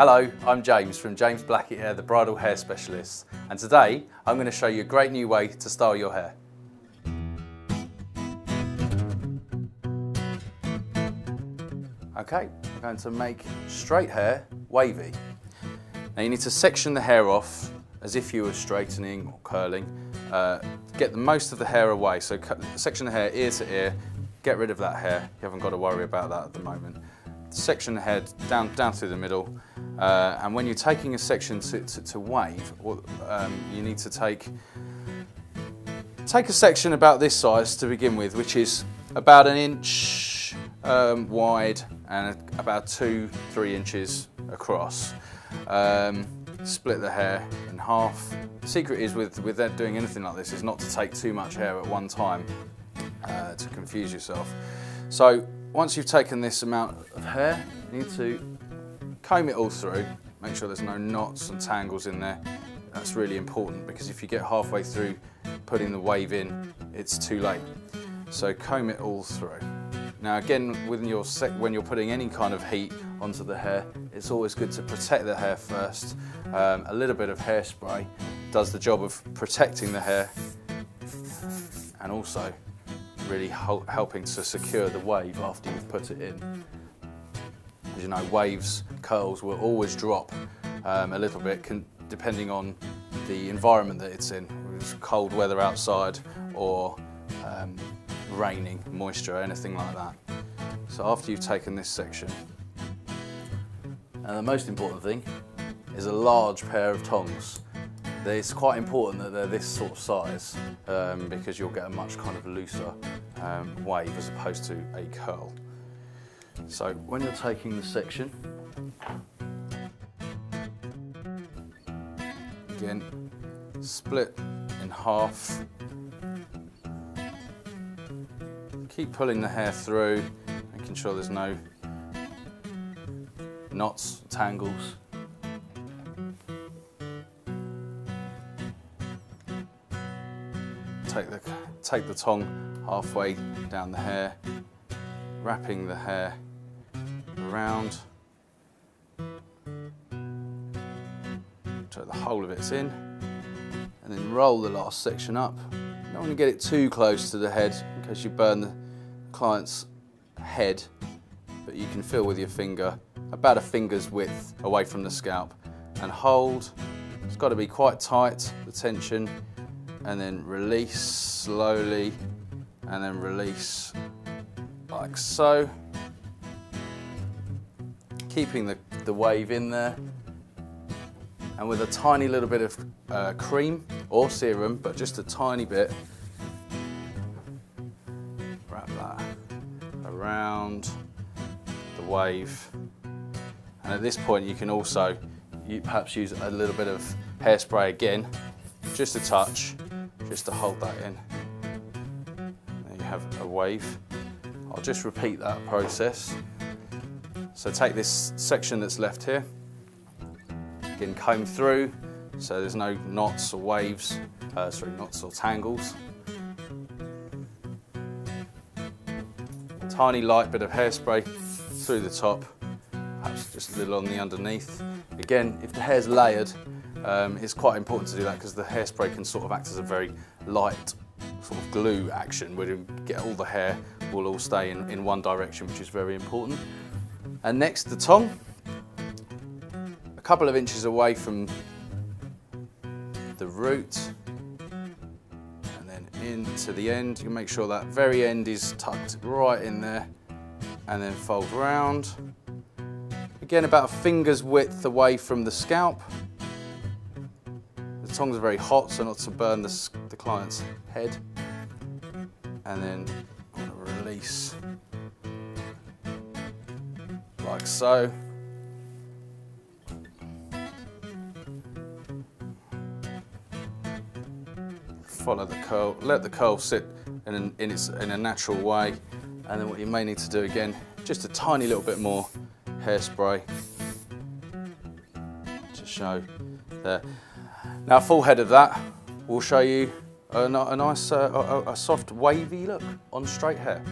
Hello, I'm James from James Blackett Hair, the bridal hair specialist, and today I'm going to show you a great new way to style your hair. Okay, we're going to make straight hair wavy. Now you need to section the hair off as if you were straightening or curling. Get the most of the hair away, so section the hair ear to ear, get rid of that hair. You haven't got to worry about that at the moment. Section the head down through the middle, and when you're taking a section to wave, you need to take a section about this size to begin with, which is about 1 inch wide and about 2-3 inches across. Split the hair in half. The secret is with doing anything like this is not to take too much hair at one time to confuse yourself. So once you've taken this amount of hair, you need to comb it all through, make sure there's no knots and tangles in there. That's really important because if you get halfway through putting the wave in, it's too late. So comb it all through. Now again, when you're putting any kind of heat onto the hair, it's always good to protect the hair first. A little bit of hairspray does the job of protecting the hair and also really helping to secure the wave after you've put it in. As you know, waves, curls will always drop a little bit depending on the environment that it's in. Whether it's cold weather outside or raining, moisture, anything like that. So after you've taken this section, and the most important thing is a large pair of tongs. It's quite important that they're this sort of size because you'll get a much kind of looser wave as opposed to a curl. So when you're taking the section, again, split in half. Keep pulling the hair through, making sure there's no knots, tangles. Take the tongue halfway down the hair, wrapping the hair around so the whole of it's in, and then roll the last section up. You don't want to get it too close to the head in case you burn the client's head, but you can feel with your finger about a finger's width away from the scalp and hold. It's got to be quite tight, the tension, and then release slowly, and then release like so. Keeping the wave in there, and with a tiny little bit of cream or serum, but just a tiny bit, wrap that around the wave. And at this point you can also perhaps use a little bit of hairspray again, just a touch, just to hold that in. There you have a wave. I'll just repeat that process. So take this section that's left here, again comb through so there's no knots or waves, knots or tangles. A tiny light bit of hairspray through the top, perhaps just a little on the underneath. Again, if the hair's layered, it's quite important to do that because the hairspray can sort of act as a very light sort of glue action where you get all the hair will all stay in one direction, which is very important. And next, the tongue, a couple of inches away from the root, and then into the end. You can make sure that very end is tucked right in there, and then fold round. Again, about a finger's width away from the scalp. The tongs are very hot, so not to burn the client's head. And then release like so. Follow the curl, let the curl sit in a natural way, and then what you may need to do again, just a tiny little bit more hairspray to show there. Now a full head of that will show you a nice, a soft wavy look on straight hair.